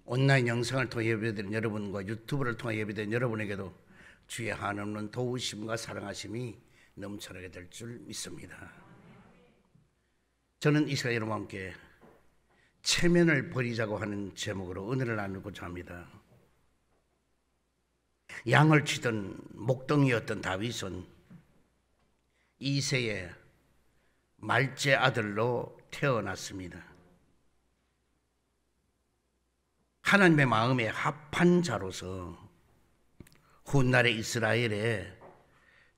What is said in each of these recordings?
온라인 영상을 통해 예배드린 여러분과 유튜브를 통해 예배드린 여러분에게도 주의 한없는 도우심과 사랑하심이 넘쳐나게 될 줄 믿습니다. 저는 이 시간 여러분과 함께 체면을 버리자고 하는 제목으로 은혜를 나누고자 합니다. 양을 치던 목동이었던 다윗은 이새의 말째 아들로 태어났습니다. 하나님의 마음에 합한 자로서 훗날의 이스라엘의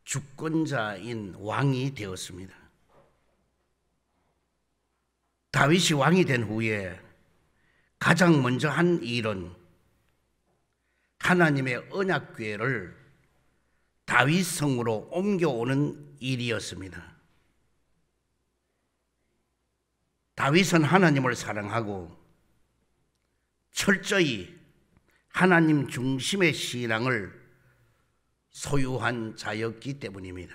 주권자인 왕이 되었습니다. 다윗이 왕이 된 후에 가장 먼저 한 일은 하나님의 언약궤를 다윗 성으로 옮겨오는 일이었습니다. 다윗은 하나님을 사랑하고 철저히 하나님 중심의 신앙을 소유한 자였기 때문입니다.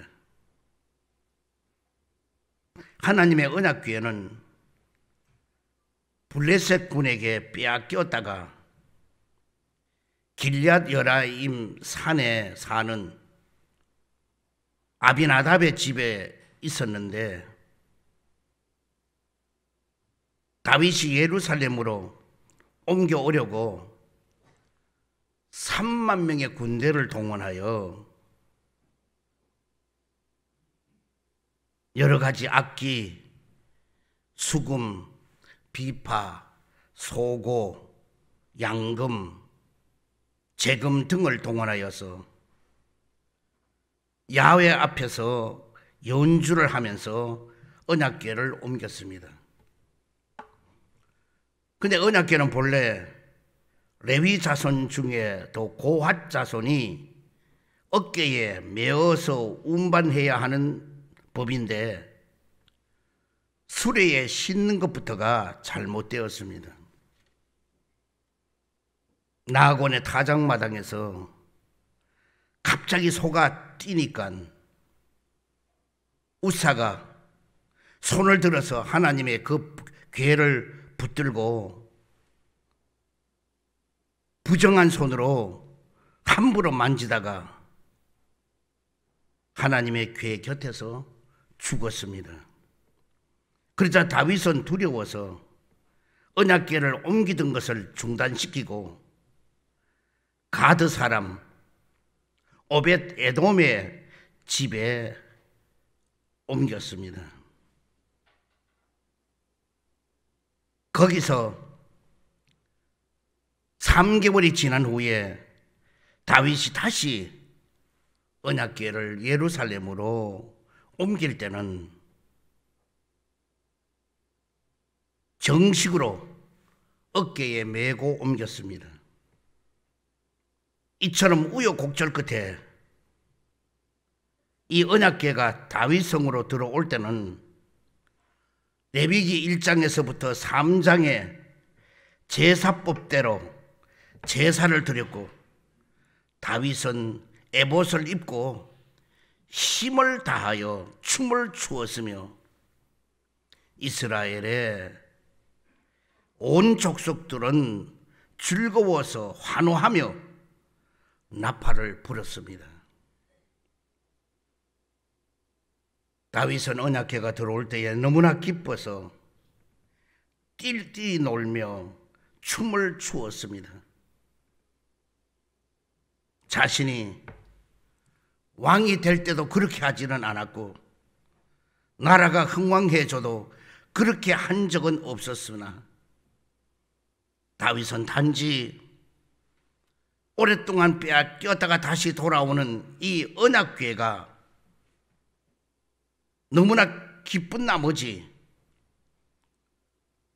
하나님의 언약궤는 블레셋 군에게 빼앗겼다가 길앗 여라임 산에 사는 아비나답의 집에 있었는데 다윗이 예루살렘으로 옮겨오려고 3만 명의 군대를 동원하여 여러 가지 악기, 수금, 비파, 소고, 양금, 재금 등을 동원하여서 야훼 앞에서 연주를 하면서 언약궤를 옮겼습니다. 근데 언약궤는 본래 레위 자손 중에도 고핫 자손이 어깨에 메어서 운반해야 하는 법인데 수레에 싣는 것부터가 잘못되었습니다. 나아곤의 타작마당에서 갑자기 소가 뛰니까 우사가 손을 들어서 하나님의 그 궤를 붙들고 부정한 손으로 함부로 만지다가 하나님의 궤 곁에서 죽었습니다. 그러자 다윗은 두려워서 언약궤를 옮기던 것을 중단시키고 가드 사람 오벳 에돔의 집에 옮겼습니다. 거기서 3개월이 지난 후에 다윗이 다시 언약궤를 예루살렘으로 옮길 때는 정식으로 어깨에 메고 옮겼습니다. 이처럼 우여곡절 끝에 이 언약궤가 다윗성으로 들어올 때는 레위기 1장에서부터 3장의 제사법대로 제사를 드렸고 다윗은 에봇을 입고 힘을 다하여 춤을 추었으며 이스라엘의 온 족속들은 즐거워서 환호하며 나팔을 불었습니다. 다윗은 언약궤가 들어올 때에 너무나 기뻐서 띨띨 놀며 춤을 추었습니다. 자신이 왕이 될 때도 그렇게 하지는 않았고 나라가 흥왕해져도 그렇게 한 적은 없었으나 다윗은 단지 오랫동안 빼앗겼다가 다시 돌아오는 이 언약궤가 너무나 기쁜 나머지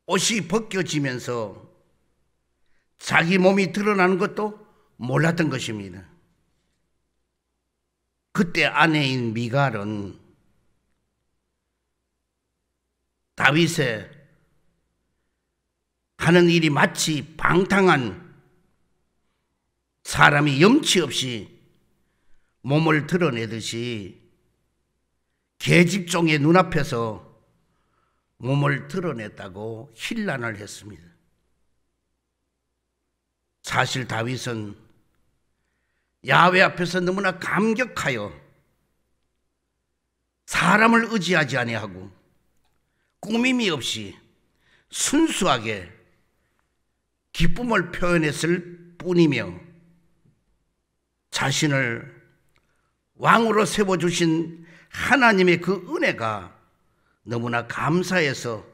옷이 벗겨지면서 자기 몸이 드러나는 것도 몰랐던 것입니다. 그때 아내인 미갈은 다윗의 하는 일이 마치 방탕한 사람이 염치 없이 몸을 드러내듯이 계집종의 눈앞에서 몸을 드러냈다고 힐난을 했습니다. 사실 다윗은 야훼 앞에서 너무나 감격하여 사람을 의지하지 아니하고 꾸밈이 없이 순수하게 기쁨을 표현했을 뿐이며 자신을 왕으로 세워주신 하나님의 그 은혜가 너무나 감사해서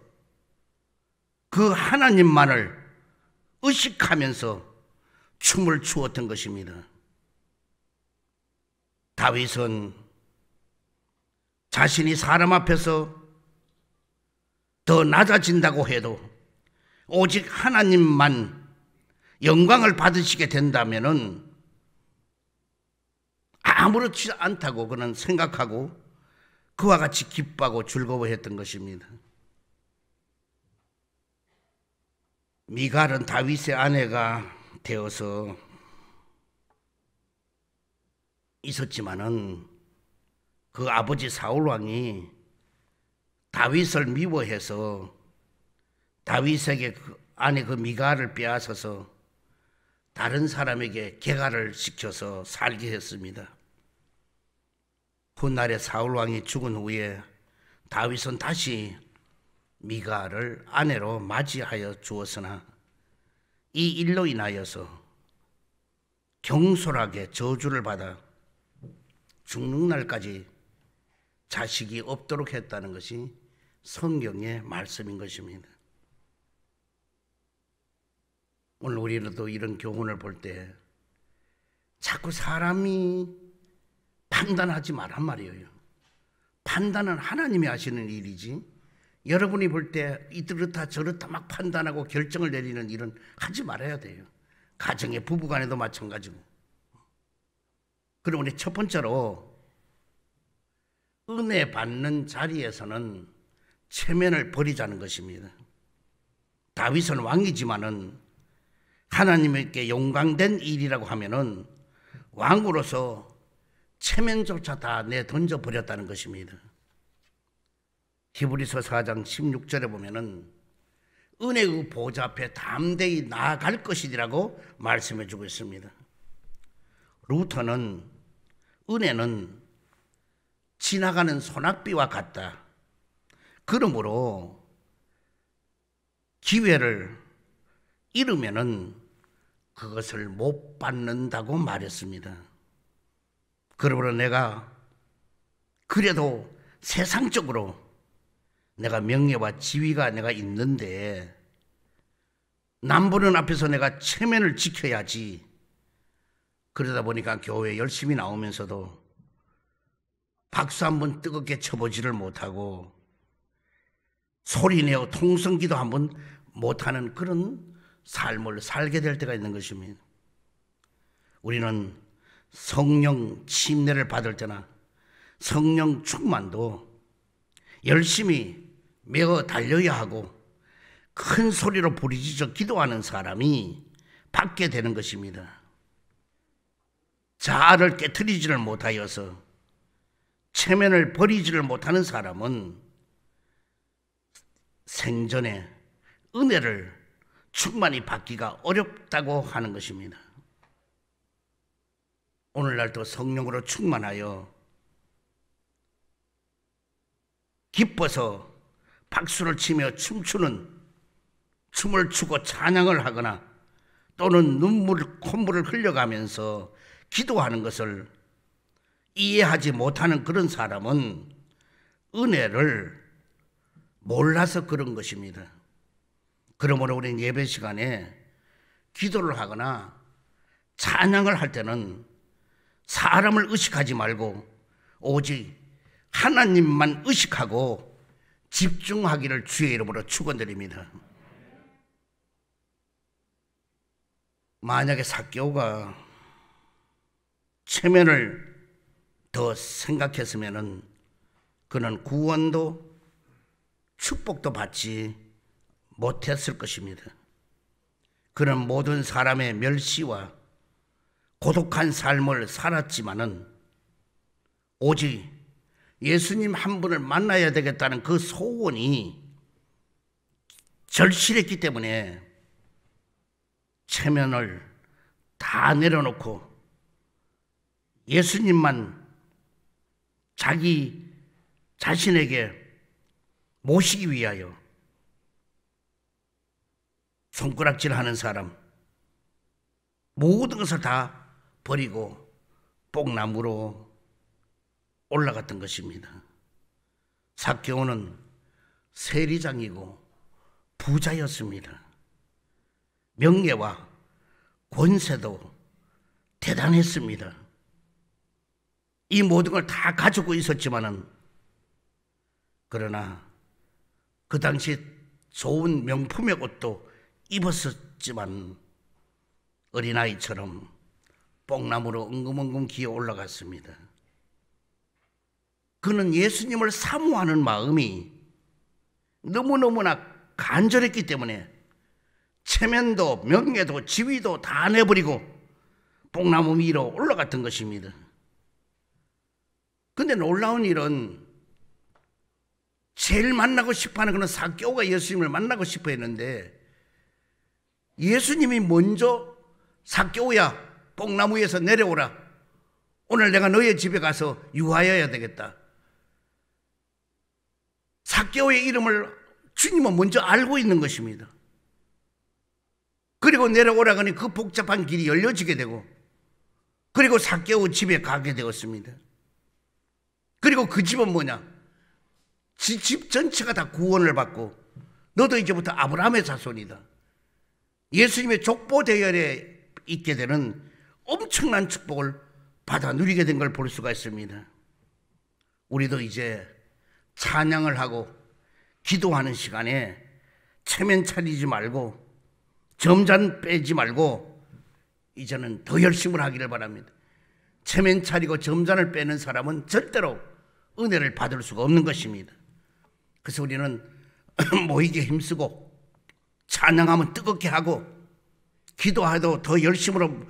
그 하나님만을 의식하면서 춤을 추었던 것입니다. 다윗은 자신이 사람 앞에서 더 낮아진다고 해도 오직 하나님만 영광을 받으시게 된다면은 아무렇지 않다고 그는 생각하고 그와 같이 기뻐하고 즐거워했던 것입니다. 미갈은 다윗의 아내가 되어서 있었지만은 그 아버지 사울 왕이 다윗을 미워해서 다윗에게 그 아내 그 미갈을 빼앗아서 다른 사람에게 계가를 시켜서 살게 했습니다. 훗날에 사울 왕이 죽은 후에 다윗은 다시 미갈을 아내로 맞이하여 주었으나 이 일로 인하여서 경솔하게 저주를 받아 죽는 날까지 자식이 없도록 했다는 것이 성경의 말씀인 것입니다. 오늘 우리는 또 이런 교훈을 볼 때 자꾸 사람이 판단하지 말란 말이에요. 판단은 하나님이 하시는 일이지 여러분이 볼 때 이렇다 저렇다 막 판단하고 결정을 내리는 일은 하지 말아야 돼요. 가정의 부부간에도 마찬가지고. 그럼 우리 첫 번째로 은혜 받는 자리에서는 체면을 버리자는 것입니다. 다윗은 왕이지만은 하나님께 영광된 일이라고 하면은 왕으로서 체면조차 다 내던져 버렸다는 것입니다. 히브리서 4장 16절에 보면은 은혜의 보좌 앞에 담대히 나아갈 것이라고 말씀해 주고 있습니다. 루터는 은혜는 지나가는 소낙비와 같다. 그러므로 기회를 잃으면은 그것을 못 받는다고 말했습니다. 그러므로 내가 그래도 세상적으로 내가 명예와 지위가 내가 있는데 남보는 앞에서 내가 체면을 지켜야지. 그러다 보니까 교회에 열심히 나오면서도 박수 한번 뜨겁게 쳐보지를 못하고 소리내어 통성기도 한번 못하는 그런 삶을 살게 될 때가 있는 것입니다. 우리는 성령 침례를 받을 때나 성령 충만도 열심히 메어 달려야 하고 큰 소리로 부르짖어 기도하는 사람이 받게 되는 것입니다. 자아를 깨트리지를 못하여서 체면을 버리지를 못하는 사람은 생전에 은혜를 충만히 받기가 어렵다고 하는 것입니다. 오늘날도 성령으로 충만하여 기뻐서 박수를 치며 춤을 추고 찬양을 하거나 또는 콧물을 흘려가면서 기도하는 것을 이해하지 못하는 그런 사람은 은혜를 몰라서 그런 것입니다. 그러므로 우리는 예배 시간에 기도를 하거나 찬양을 할 때는 사람을 의식하지 말고 오직 하나님만 의식하고 집중하기를 주의 이름으로 축원드립니다. 만약에 삭개오가 체면을 더 생각했으면은 그는 구원도 축복도 받지 못했을 것입니다. 그는 모든 사람의 멸시와 고독한 삶을 살았지만은 오직 예수님 한 분을 만나야 되겠다는 그 소원이 절실했기 때문에 체면을 다 내려놓고 예수님만 자기 자신에게 모시기 위하여 손가락질하는 사람, 모든 것을 다 버리고 뽕나무로 올라갔던 것입니다. 삭개오는 세리장이고 부자였습니다. 명예와 권세도 대단했습니다. 이 모든 걸 다 가지고 있었지만은, 그러나 그 당시 좋은 명품의 옷도 입었었지만 어린아이처럼 뽕나무로 엉금엉금 기어 올라갔습니다. 그는 예수님을 사모하는 마음이 너무너무나 간절했기 때문에 체면도 명예도 지위도 다 내버리고 뽕나무 위로 올라갔던 것입니다. 근데 놀라운 일은 제일 만나고 싶어하는 그는 삭개오가 예수님을 만나고 싶어 했는데 예수님이 먼저 삭개오야, 뽕나무 위에서 내려오라. 오늘 내가 너의 집에 가서 유하여야 되겠다. 삭개오의 이름을 주님은 먼저 알고 있는 것입니다. 그리고 내려오라 하니 그 복잡한 길이 열려지게 되고, 그리고 삭개오 집에 가게 되었습니다. 그리고 그 집은 뭐냐? 집 전체가 다 구원을 받고 너도 이제부터 아브라함의 자손이다. 예수님의 족보 대열에 있게 되는 엄청난 축복을 받아 누리게 된 걸 볼 수가 있습니다. 우리도 이제 찬양을 하고 기도하는 시간에 체면 차리지 말고 점잔 빼지 말고 이제는 더 열심을 하기를 바랍니다. 체면 차리고 점잔을 빼는 사람은 절대로 은혜를 받을 수가 없는 것입니다. 그래서 우리는 모이게 힘쓰고 찬양하면 뜨겁게 하고 기도해도 더 열심으로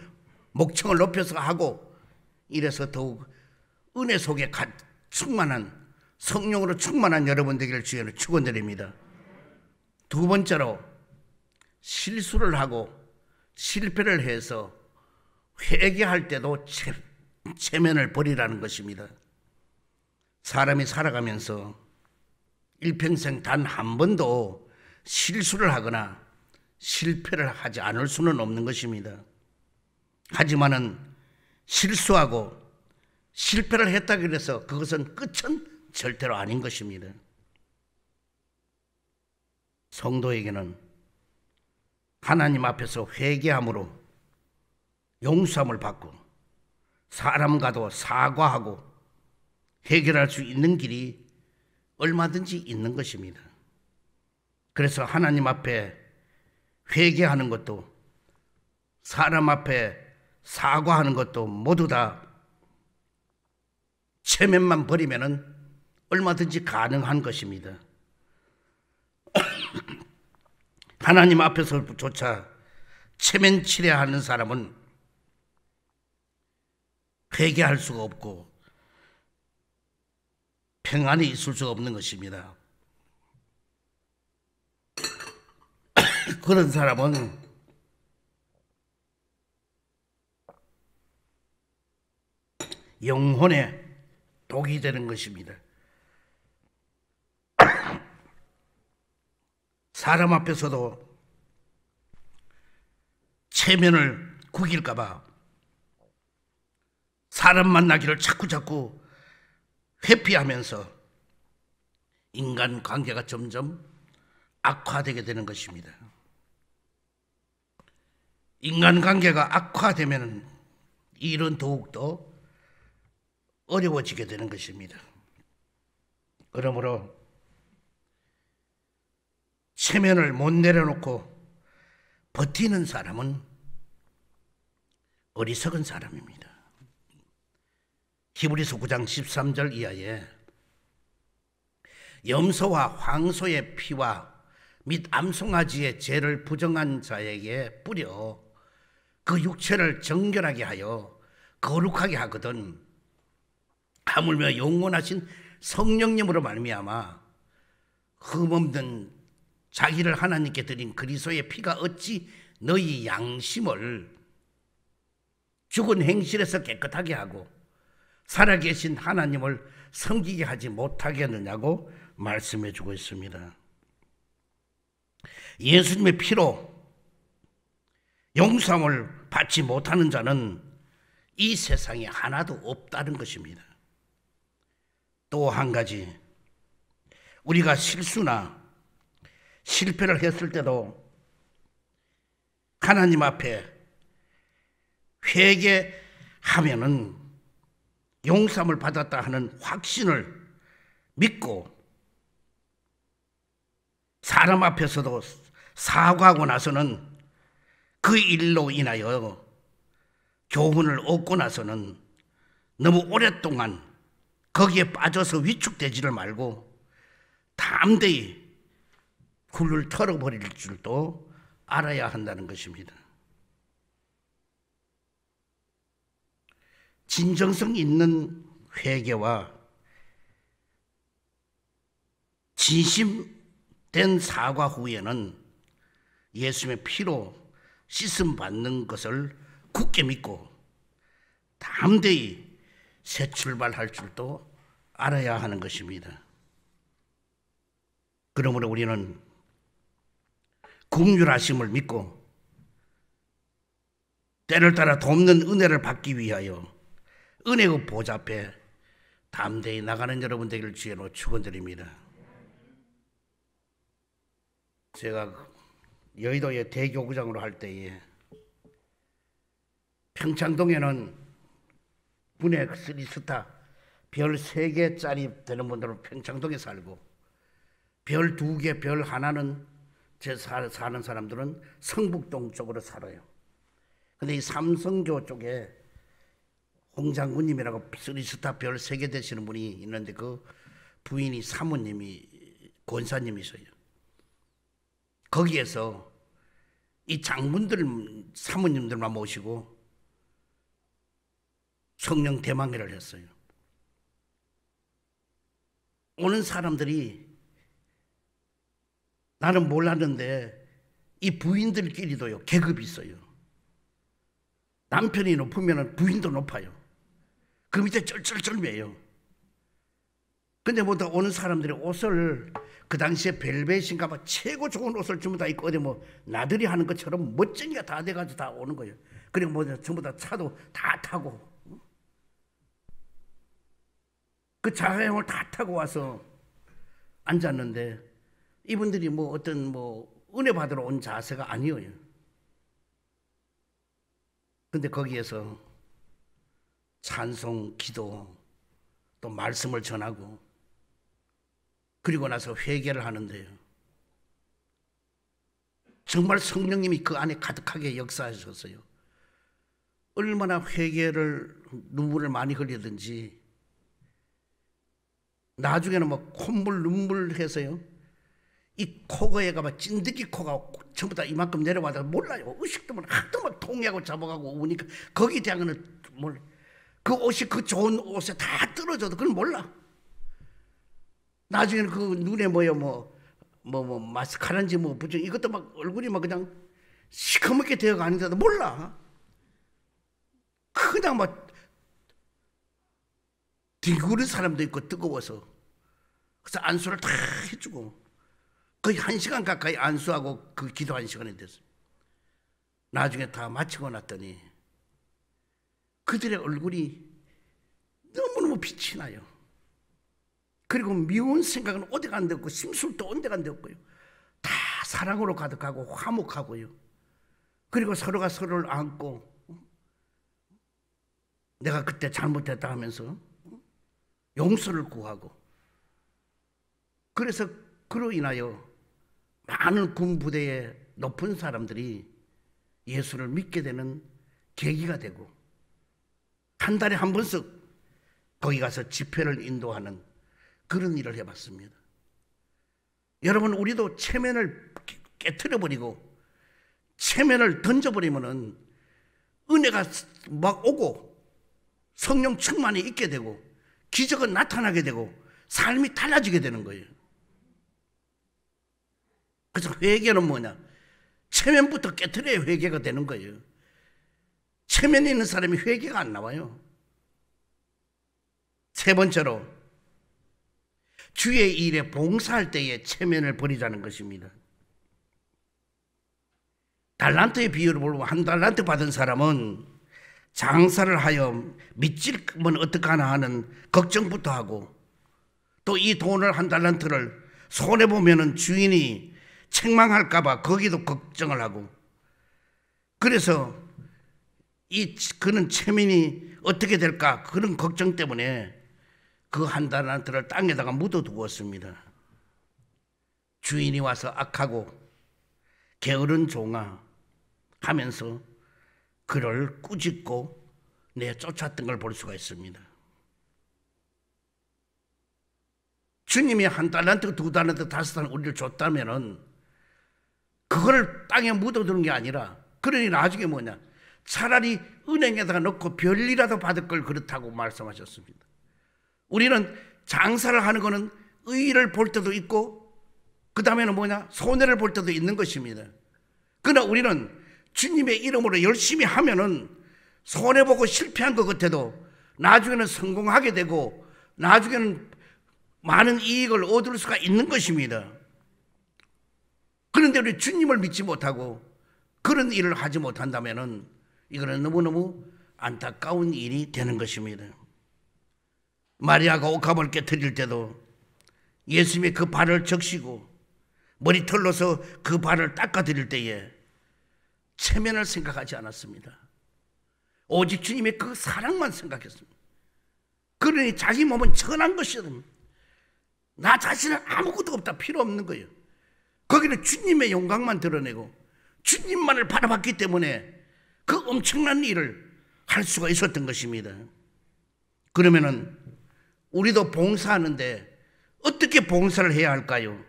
목청을 높여서 하고, 이래서 더욱 은혜 속에 충만한, 성령으로 충만한 여러분 되기를 주의 축원드립니다. 두 번째로, 실수를 하고 실패를 해서 회개할 때도 체면을 버리라는 것입니다. 사람이 살아가면서 일평생 단 한 번도 실수를 하거나 실패를 하지 않을 수는 없는 것입니다. 하지만은 실수하고 실패를 했다고 해서 그것은 끝은 절대로 아닌 것입니다. 성도에게는 하나님 앞에서 회개함으로 용서함을 받고 사람과도 사과하고 해결할 수 있는 길이 얼마든지 있는 것입니다. 그래서 하나님 앞에 회개하는 것도 사람 앞에 사과하는 것도 모두 다 체면만 버리면은 얼마든지 가능한 것입니다. 하나님 앞에서조차 체면 치레하는 사람은 회개할 수가 없고 평안이 있을 수가 없는 것입니다. 그런 사람은 영혼에 독이 되는 것입니다. 사람 앞에서도 체면을 구길까 봐 사람 만나기를 자꾸 회피하면서 인간관계가 점점 악화되게 되는 것입니다. 인간관계가 악화되면 일은 더욱더 어려워지게 되는 것입니다. 그러므로 체면을 못 내려놓고 버티는 사람은 어리석은 사람입니다. 히브리서 9장 13절 이하에 염소와 황소의 피와 및 암송아지의 죄를 부정한 자에게 뿌려 그 육체를 정결하게 하여 거룩하게 하거든 하물며 영원하신 성령님으로 말미암아 흠없는 자기를 하나님께 드린 그리스도의 피가 어찌 너희 양심을 죽은 행실에서 깨끗하게 하고 살아계신 하나님을 섬기게 하지 못하겠느냐고 말씀해 주고 있습니다. 예수님의 피로 용서함을 받지 못하는 자는 이 세상에 하나도 없다는 것입니다. 또 한 가지, 우리가 실수나 실패를 했을 때도 하나님 앞에 회개하면은 용서함을 받았다 하는 확신을 믿고 사람 앞에서도 사과하고 나서는 그 일로 인하여 교훈을 얻고 나서는 너무 오랫동안 거기에 빠져서 위축되지를 말고 담대히 굴을 털어버릴 줄도 알아야 한다는 것입니다. 진정성 있는 회개와 진심된 사과 후에는 예수님의 피로 씻음 받는 것을 굳게 믿고 담대히 새 출발할 줄도 알아야 하는 것입니다. 그러므로 우리는 긍휼하심을 믿고 때를 따라 돕는 은혜를 받기 위하여 은혜의 보좌 앞에 담대히 나가는 여러분 되기를 주의로 축원드립니다. 제가 여의도의 대교구장으로 할 때에 평창동에는 분해 3스타 별 3개짜리 되는 분들은 평창동에 살고 별 2개, 별 하나는 제 사는 사람들은 성북동 쪽으로 살아요. 근데 이 삼성교 쪽에 홍 장군님이라고 3스타 별 3개 되시는 분이 있는데 그 부인이 사모님이 권사님이셔요. 거기에서 이 장군들 사모님들만 모시고 성령 대망회를 했어요. 오는 사람들이 나는 몰랐는데 이 부인들끼리도요 계급이 있어요. 남편이 높으면 부인도 높아요. 그 밑에 쩔쩔쩔매요. 근데 뭐 오는 사람들이 옷을 그 당시에 벨벳인가 봐 최고 좋은 옷을 전부 다 입고 어디 뭐 나들이 하는 것처럼 멋쟁이가 다 돼가지고 다 오는 거예요. 그리고 뭐 전부 다 차도 다 타고 그 자가용을 다 타고 와서 앉았는데 이분들이 뭐 어떤 뭐 은혜 받으러 온 자세가 아니에요. 근데 거기에서 찬송, 기도, 또 말씀을 전하고 그리고 나서 회개를 하는데요. 정말 성령님이 그 안에 가득하게 역사하셨어요. 얼마나 회개를 눈물을 많이 흘리든지 나중에는 뭐 콧물 눈물 해서요. 이 코가 막 찐득이 코가 전부 다 이만큼 내려와서 몰라요. 의식도 몰라. 하도 막 통하고 잡아가고 오니까 거기에 대한 거는 몰라. 그 옷이 그 좋은 옷에 다 떨어져도 그걸 몰라. 나중에는 그 눈에 뭐 마스카라인지 뭐 붙여 이것도 막 얼굴이 막 그냥 시커멓게 되어가는데도 몰라. 그냥 막 뒹구는 사람도 있고 뜨거워서 그래서 안수를 다 해주고 거의 1시간 가까이 안수하고 그 기도한 시간이 됐어요. 나중에 다 마치고 났더니 그들의 얼굴이 너무너무 빛이 나요. 그리고 미운 생각은 어디가 안 되었고 심술도 온데가 안 되었고요. 다 사랑으로 가득하고 화목하고요. 그리고 서로가 서로를 안고 내가 그때 잘못했다 하면서 용서를 구하고 그래서 그로 인하여 많은 군부대의 높은 사람들이 예수를 믿게 되는 계기가 되고 한 달에 한 번씩 거기 가서 집회를 인도하는 그런 일을 해봤습니다. 여러분 우리도 체면을 깨트려버리고 체면을 던져버리면은 은혜가 막 오고 성령 충만이 있게 되고 기적은 나타나게 되고 삶이 달라지게 되는 거예요. 그래서 회개는 뭐냐? 체면부터 깨트려야 회개가 되는 거예요. 체면이 있는 사람이 회개가 안 나와요. 세 번째로, 주의 일에 봉사할 때에 체면을 버리자는 것입니다. 달란트의 비유를 보면 한 달란트 받은 사람은 장사를 하여 미치면 어떡하나 하는 걱정부터 하고, 또 이 돈을 한 달란트를 손해보면 주인이 책망할까봐 거기도 걱정을 하고, 그래서 그는 체면이 어떻게 될까 그런 걱정 때문에 그 한 달란트를 땅에다가 묻어두었습니다. 주인이 와서 악하고 게으른 종아 하면서 그를 꾸짖고 내쫓았던 걸 볼 수가 있습니다. 주님이 한 달란트, 두 달란트, 다섯 달란트 우리를 줬다면은 그걸 땅에 묻어두는 게 아니라, 그러니 나중에 뭐냐, 차라리 은행에다가 넣고 별이라도 받을 걸 그렇다고 말씀하셨습니다. 우리는 장사를 하는 거는 의의를 볼 때도 있고, 그 다음에는 뭐냐, 손해를 볼 때도 있는 것입니다. 그러나 우리는 주님의 이름으로 열심히 하면은 손해보고 실패한 것 같아도 나중에는 성공하게 되고 나중에는 많은 이익을 얻을 수가 있는 것입니다. 그런데 우리 주님을 믿지 못하고 그런 일을 하지 못한다면은 이거는 너무너무 안타까운 일이 되는 것입니다. 마리아가 옥합을 깨뜨릴 때도 예수님이 그 발을 적시고 머리털로서 그 발을 닦아드릴 때에 체면을 생각하지 않았습니다. 오직 주님의 그 사랑만 생각했습니다. 그러니 자기 몸은 천한 것이거든요. 나 자신은 아무것도 없다, 필요 없는 거예요. 거기는 주님의 영광만 드러내고 주님만을 바라봤기 때문에 그 엄청난 일을 할 수가 있었던 것입니다. 그러면은 우리도 봉사하는데 어떻게 봉사를 해야 할까요?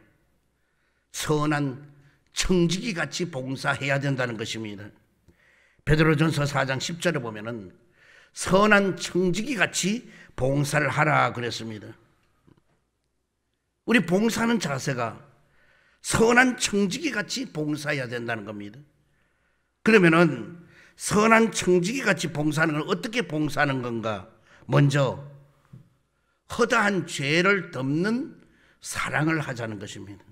선한 청지기 같이 봉사해야 된다는 것입니다. 베드로전서 4장 10절에 보면은 선한 청지기 같이 봉사를 하라 그랬습니다. 우리 봉사하는 자세가 선한 청지기 같이 봉사해야 된다는 겁니다. 그러면은 선한 청지기 같이 봉사하는 건 어떻게 봉사하는 건가? 먼저 허다한 죄를 덮는 사랑을 하자는 것입니다.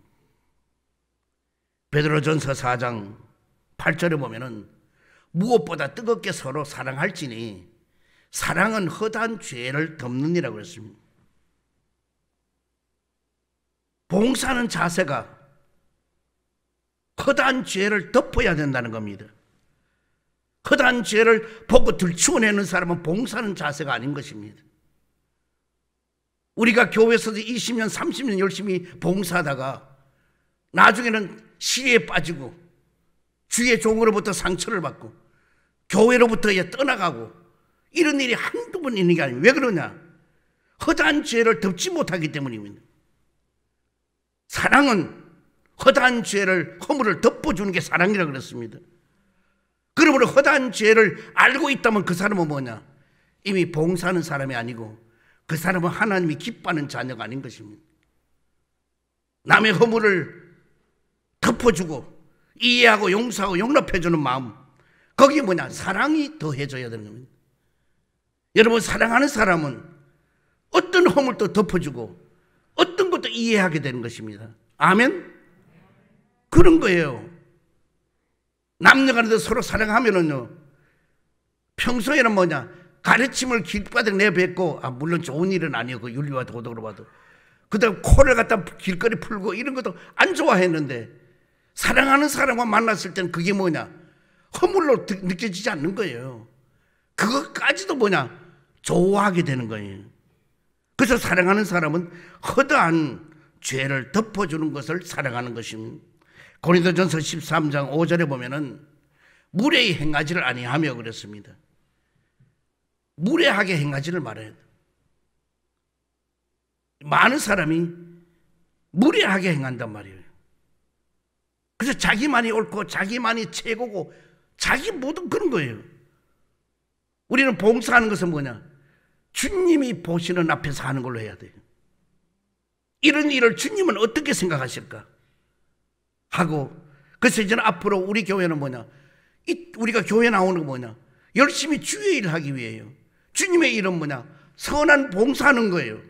베드로전서 4장 8절에 보면은 무엇보다 뜨겁게 서로 사랑할지니 사랑은 허다한 죄를 덮느니라고 그랬습니다. 봉사하는 자세가 허다한 죄를 덮어야 된다는 겁니다. 허다한 죄를 보고 들추어내는 사람은 봉사하는 자세가 아닌 것입니다. 우리가 교회에서도 20년, 30년 열심히 봉사하다가 나중에는 시리에 빠지고 주의 종으로부터 상처를 받고 교회로부터 떠나가고 이런 일이 한두 번 있는 게 아니에요. 왜 그러냐? 허다한 죄를 덮지 못하기 때문입니다. 사랑은 허다한 죄를, 허물을 덮어주는 게 사랑이라고 그랬습니다. 그러므로 허다한 죄를 알고 있다면 그 사람은 뭐냐? 이미 봉사하는 사람이 아니고 그 사람은 하나님이 기뻐하는 자녀가 아닌 것입니다. 남의 허물을 덮어주고 이해하고 용서하고 용납해주는 마음, 거기에 뭐냐? 사랑이 더해져야 되는 겁니다. 여러분, 사랑하는 사람은 어떤 허물도 덮어주고 어떤 것도 이해하게 되는 것입니다. 아멘? 그런 거예요. 남녀간에도 서로 사랑하면은요, 평소에는 뭐냐? 가르침을 길바닥 내뱉고, 물론 좋은 일은 아니에요. 그 윤리와 도덕으로 봐도. 그 다음 코를 갖다 길거리 풀고 이런 것도 안 좋아했는데, 사랑하는 사람과 만났을 때는 그게 뭐냐? 허물로 느껴지지 않는 거예요. 그것까지도 뭐냐? 좋아하게 되는 거예요. 그래서 사랑하는 사람은 허다한 죄를 덮어주는 것을 사랑하는 것입니다. 고린도전서 13장 5절에 보면은 무례히 행하지를 아니하며 그랬습니다. 무례하게 행하지를 말아야 돼. 많은 사람이 무례하게 행한단 말이에요. 그래서 자기만이 옳고 자기만이 최고고 자기 모든 그런 거예요. 우리는 봉사하는 것은 뭐냐? 주님이 보시는 앞에서 하는 걸로 해야 돼요. 이런 일을 주님은 어떻게 생각하실까? 하고, 그래서 이제는 앞으로 우리 교회는 뭐냐? 우리가 교회 나오는 거 뭐냐? 열심히 주의 일 하기 위해요. 주님의 일은 뭐냐? 선한 봉사하는 거예요.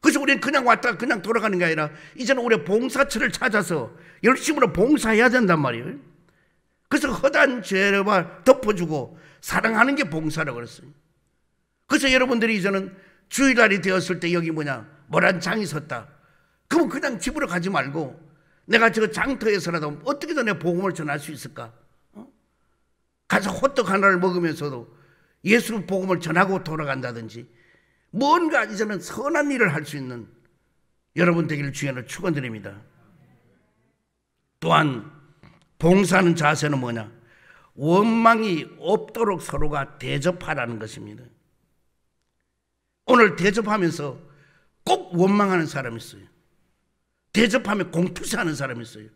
그래서 우리는 그냥 왔다 그냥 돌아가는 게 아니라 이제는 우리 봉사처를 찾아서 열심으로 봉사해야 된단 말이에요. 그래서 허다한 죄를 덮어주고 사랑하는 게 봉사라고 그랬어요. 그래서 여러분들이 이제는 주일날이 되었을 때 여기 뭐냐? 모란 장이 섰다. 그러면 그냥 집으로 가지 말고 내가 저 장터에서라도 어떻게든 내 복음을 전할 수 있을까? 가서 호떡 하나를 먹으면서도 예수 복음을 전하고 돌아간다든지 뭔가 이제는 선한 일을 할 수 있는 여러분 되기를 주님으로 축원드립니다. 또한 봉사하는 자세는 뭐냐? 원망이 없도록 서로가 대접하라는 것입니다. 오늘 대접하면서 꼭 원망하는 사람이 있어요. 대접하면 공투사하는 사람이 있어요.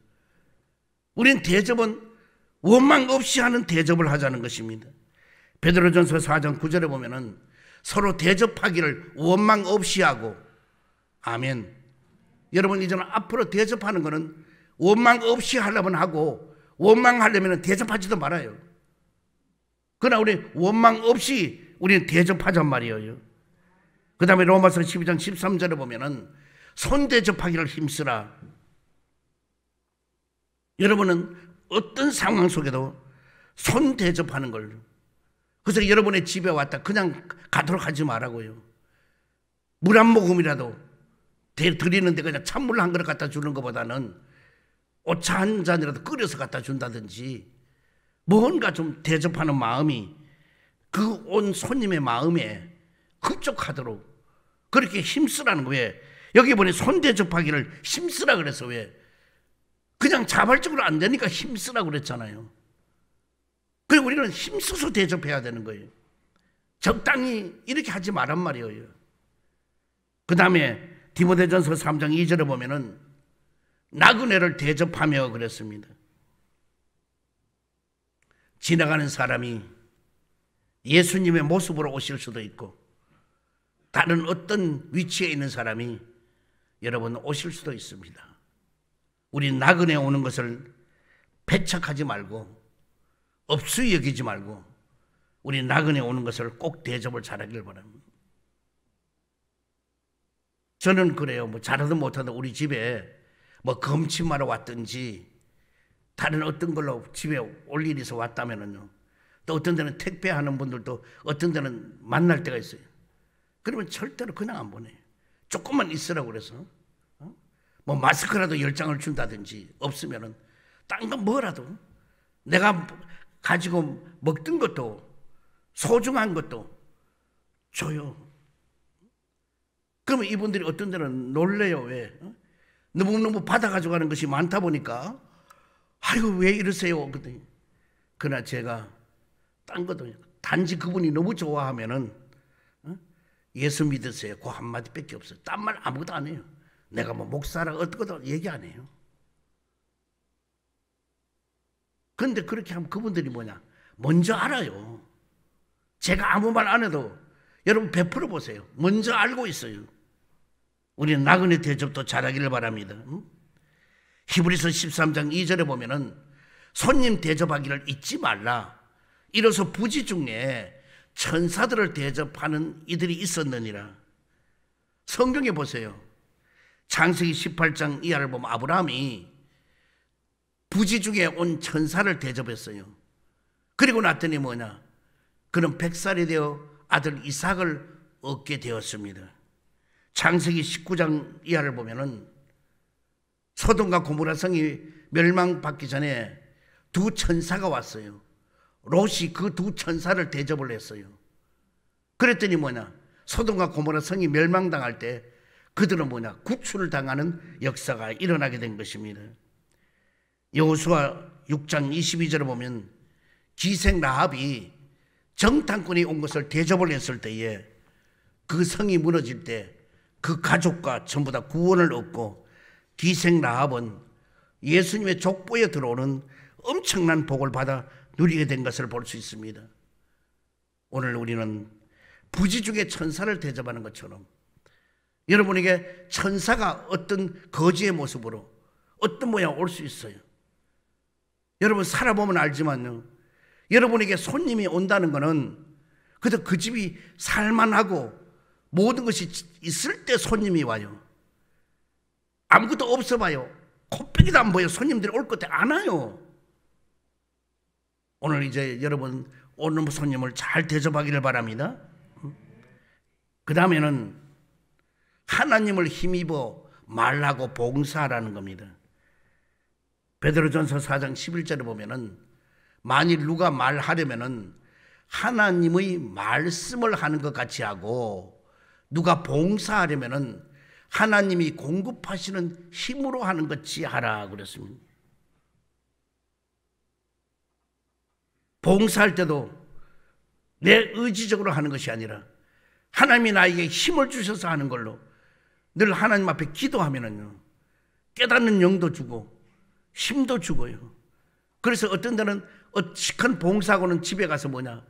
우린 대접은 원망 없이 하는 대접을 하자는 것입니다. 베드로전서 4장 9절에 보면은 서로 대접하기를 원망 없이 하고, 아멘. 여러분 이제는 앞으로 대접하는 거는 원망 없이 하려면 하고 원망하려면 대접하지도 말아요. 그러나 우리 원망 없이 우리는 대접하잔 말이에요. 그 다음에 로마서 12장 13절에 보면은 손 대접하기를 힘쓰라. 여러분은 어떤 상황 속에도 손 대접하는 걸, 그래서 여러분의 집에 왔다 그냥 가도록 하지 말라고요. 물 한 모금이라도 드리는데 그냥 찬물 한 그릇 갖다 주는 것보다는 오차 한 잔이라도 끓여서 갖다 준다든지 뭔가 좀 대접하는 마음이 그 온 손님의 마음에 흡족하도록 그렇게 힘쓰라는 거예요. 여기 보니 손 대접하기를 힘쓰라 그래서 왜? 그냥 자발적으로 안 되니까 힘쓰라고 그랬잖아요. 그리고 우리는 힘써서 대접해야 되는 거예요. 적당히 이렇게 하지 말란 말이에요. 그 다음에 디모데전서 3장 2절에 보면은 나그네를 대접하며 그랬습니다. 지나가는 사람이 예수님의 모습으로 오실 수도 있고 다른 어떤 위치에 있는 사람이 여러분 오실 수도 있습니다. 우리 나그네 오는 것을 배척하지 말고 업수히 여기지 말고 우리 나그네 오는 것을 꼭 대접을 잘하길 바랍니다. 저는 그래요. 뭐 잘하든 못하든 우리 집에 뭐 검침하러 왔든지 다른 어떤 걸로 집에 올 일이 있어 왔다면은요. 또 어떤 데는 택배하는 분들도 어떤 데는 만날 때가 있어요. 그러면 절대로 그냥 안 보내요. 조금만 있으라고 그래서 뭐 마스크라도 10장을 준다든지 없으면은 딴 건 뭐라도 내가 가지고 먹던 것도 소중한 것도 줘요. 그러면 이분들이 어떤 데는 놀래요. 왜? 너무너무 받아가지고 가는 것이 많다 보니까 아이고 왜 이러세요? 그러나 제가 딴 것도 단지 그분이 너무 좋아하면은 예수 믿으세요. 그 한마디밖에 없어요. 딴 말 아무것도 안 해요. 내가 뭐 목사라 어떻게도 얘기 안 해요. 그런데 그렇게 하면 그분들이 뭐냐? 먼저 알아요. 제가 아무 말 안 해도 여러분 베풀어 보세요. 먼저 알고 있어요. 우리는 나그네 대접도 잘하기를 바랍니다. 히브리서 13장 2절에 보면은 손님 대접하기를 잊지 말라. 이로써 부지 중에 천사들을 대접하는 이들이 있었느니라. 성경에 보세요. 창세기 18장 이하를 보면 아브라함이 부지 중에 온 천사를 대접했어요. 그리고 났더니 뭐냐? 그는 100살이 되어 아들 이삭을 얻게 되었습니다. 창세기 19장 이하를 보면은 소돔과 고모라 성이 멸망받기 전에 두 천사가 왔어요. 롯이 그 두 천사를 대접을 했어요. 그랬더니 뭐냐? 소돔과 고모라 성이 멸망당할 때 그들은 뭐냐? 구출을 당하는 역사가 일어나게 된 것입니다. 여호수아 6장 22절에 보면 기생 라합이 정탐꾼이 온 것을 대접을 했을 때에 그 성이 무너질 때 그 가족과 전부 다 구원을 얻고 기생 라합은 예수님의 족보에 들어오는 엄청난 복을 받아 누리게 된 것을 볼 수 있습니다. 오늘 우리는 부지 중에 천사를 대접하는 것처럼 여러분에게 천사가 어떤 거지의 모습으로 어떤 모양 올 수 있어요. 여러분 살아보면 알지만요. 여러분에게 손님이 온다는 것은 그저 그 집이 살만하고 모든 것이 있을 때 손님이 와요. 아무것도 없어 봐요. 코빼기도 안 보여. 손님들이 올 것 같아 안 와요. 오늘 이제 여러분 오는 손님을 잘 대접하기를 바랍니다. 그 다음에는 하나님을 힘입어 말하고 봉사하라는 겁니다. 베드로전서 4장 11절에 보면은 만일 누가 말하려면은 하나님의 말씀을 하는 것 같이 하고 누가 봉사하려면은 하나님이 공급하시는 힘으로 하는 것 같이 하라 그랬습니다. 봉사할 때도 내 의지적으로 하는 것이 아니라 하나님이 나에게 힘을 주셔서 하는 걸로 늘 하나님 앞에 기도하면은요 깨닫는 영도 주고 힘도 주고요. 그래서 어떤 데는 시큰 봉사하고는 집에 가서 뭐냐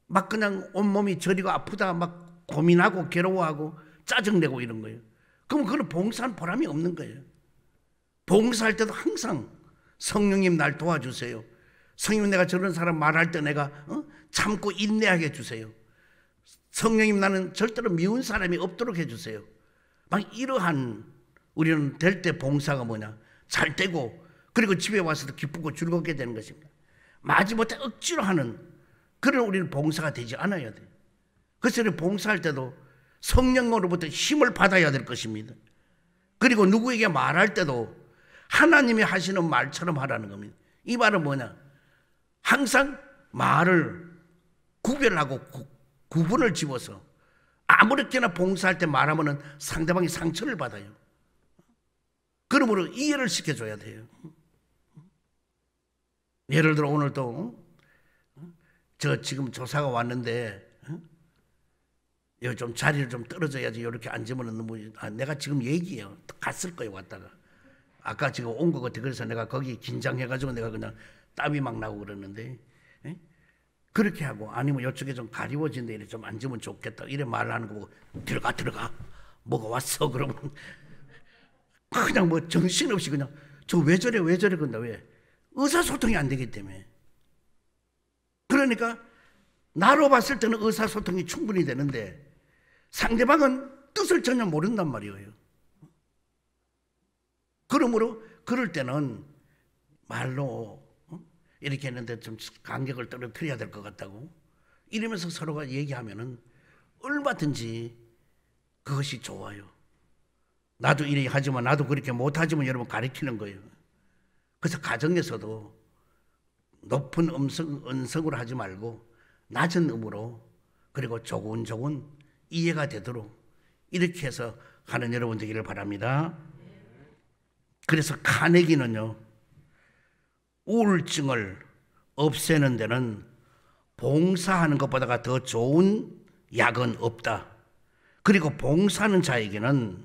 막 그냥 온몸이 저리고 아프다 막 고민하고 괴로워하고 짜증내고 이런 거예요. 그럼 그건 봉사한 보람이 없는 거예요. 봉사할 때도 항상 성령님 날 도와주세요. 성령님 내가 저런 사람 말할 때 내가 참고 인내하게 해주세요. 성령님 나는 절대로 미운 사람이 없도록 해주세요. 막 이러한 우리는 될 때 봉사가 뭐냐 잘 되고 그리고 집에 와서도 기쁘고 즐겁게 되는 것입니다. 마지못해 억지로 하는 그런 우리는 봉사가 되지 않아야 돼요. 그래서 우리 봉사할 때도 성령으로부터 힘을 받아야 될 것입니다. 그리고 누구에게 말할 때도 하나님이 하시는 말처럼 하라는 겁니다. 이 말은 뭐냐 항상 말을 구별하고 구분을 지어서 아무렇게나 봉사할 때 말하면 상대방이 상처를 받아요. 그러므로 이해를 시켜줘야 돼요. 예를 들어 오늘도 저 지금 조사가 왔는데 여기 좀 자리를 좀 떨어져야지 이렇게 앉으면 너무 내가 지금 얘기해요. 갔을 거예요 왔다가 아까 지금 온 것 같아. 그래서 내가 거기 긴장해가지고 내가 그냥 땀이 막 나고 그러는데 그렇게 하고 아니면 이쪽에 좀 가리워진 데 좀 앉으면 좋겠다 이래 말하는 거 보고 들어가 뭐가 왔어 그러면 그냥 뭐 정신없이 그냥 저 왜 저래 근데 왜 의사소통이 안 되기 때문에. 그러니까 나로 봤을 때는 의사소통이 충분히 되는데 상대방은 뜻을 전혀 모른단 말이에요. 그러므로 그럴 때는 말로 이렇게 했는데 좀 간격을 떨어뜨려야 될 것 같다고 이러면서 서로가 얘기하면은 얼마든지 그것이 좋아요. 나도 이렇게 하지만 나도 그렇게 못하지만 여러분 가르치는 거예요. 그래서 가정에서도 높은 음성으로 하지 말고 낮은 음으로 그리고 조곤조곤 이해가 되도록 이렇게 해서 하는 여러분 되기를 바랍니다. 그래서 카네기는요 우울증을 없애는 데는 봉사하는 것보다가 더 좋은 약은 없다. 그리고 봉사하는 자에게는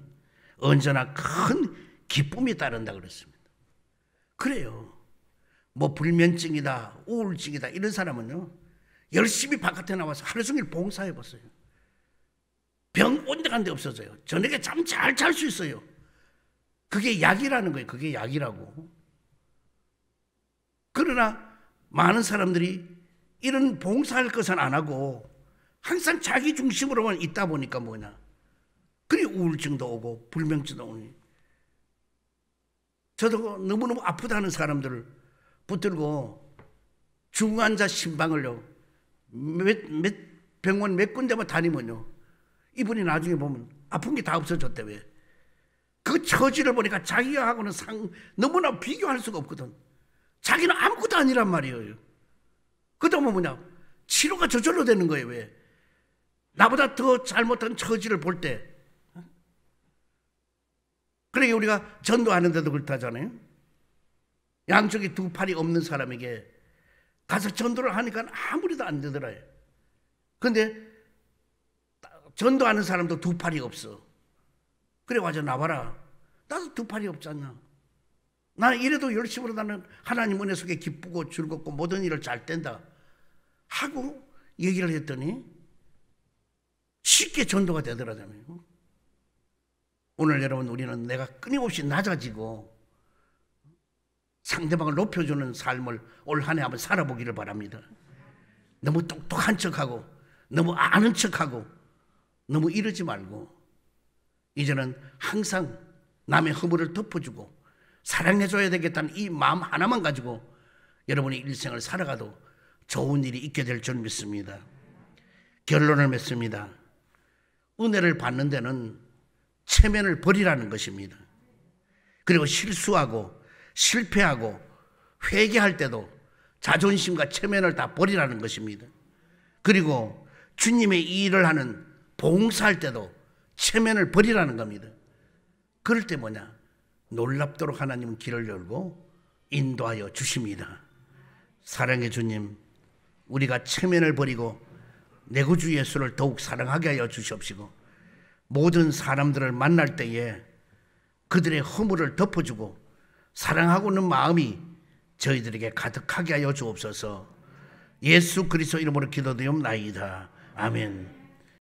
언제나 큰 기쁨이 따른다 그랬습니다. 그래요. 뭐 불면증이다 우울증이다 이런 사람은요 열심히 바깥에 나와서 하루 종일 봉사해 보세요. 병 온데 간데 없어져요. 저녁에 잠 잘 잘 수 있어요. 그게 약이라는 거예요. 그게 약이라고. 그러나 많은 사람들이 이런 봉사할 것은 안 하고 항상 자기 중심으로만 있다 보니까 뭐냐 그래 우울증도 오고 불면증도 오니. 저도 너무너무 아프다는 사람들을 붙들고 중환자 신방을요 병원 몇 군데만 다니면요 이분이 나중에 보면 아픈 게 다 없어졌대. 왜? 그 처지를 보니까 자기하고는 너무나 비교할 수가 없거든. 자기는 아무것도 아니란 말이에요. 그러면 뭐냐 치료가 저절로 되는 거예요. 왜? 나보다 더 잘못한 처지를 볼 때. 그러니까 우리가 전도하는데도 그렇다잖아요. 양쪽에 두 팔이 없는 사람에게 가서 전도를 하니까 아무리도 안 되더라요. 근데 전도하는 사람도 두 팔이 없어. 그래 와서 나와라. 나도 두 팔이 없잖아. 나는 이래도 열심으로 나는 하나님 은혜 속에 기쁘고 즐겁고 모든 일을 잘 뗀다 하고 얘기를 했더니 쉽게 전도가 되더라잖아요. 오늘 여러분 우리는 내가 끊임없이 낮아지고 상대방을 높여주는 삶을 올 한 해 한번 살아보기를 바랍니다. 너무 똑똑한 척하고 너무 아는 척하고 너무 이러지 말고 이제는 항상 남의 허물을 덮어주고 사랑해줘야 되겠다는 이 마음 하나만 가지고 여러분의 일생을 살아가도 좋은 일이 있게 될 줄 믿습니다. 결론을 맺습니다. 은혜를 받는 데는 체면을 버리라는 것입니다. 그리고 실수하고 실패하고 회개할 때도 자존심과 체면을 다 버리라는 것입니다. 그리고 주님의 이 일을 하는 봉사할 때도 체면을 버리라는 겁니다. 그럴 때 뭐냐? 놀랍도록 하나님은 길을 열고 인도하여 주십니다. 사랑의 주님, 우리가 체면을 버리고 내 구주 예수를 더욱 사랑하게 하여 주시옵시고 모든 사람들을 만날 때에 그들의 허물을 덮어주고 사랑하고는 마음이 저희들에게 가득하게 하여 주옵소서. 예수 그리스도 이름으로 기도드리옵나이다. 아멘.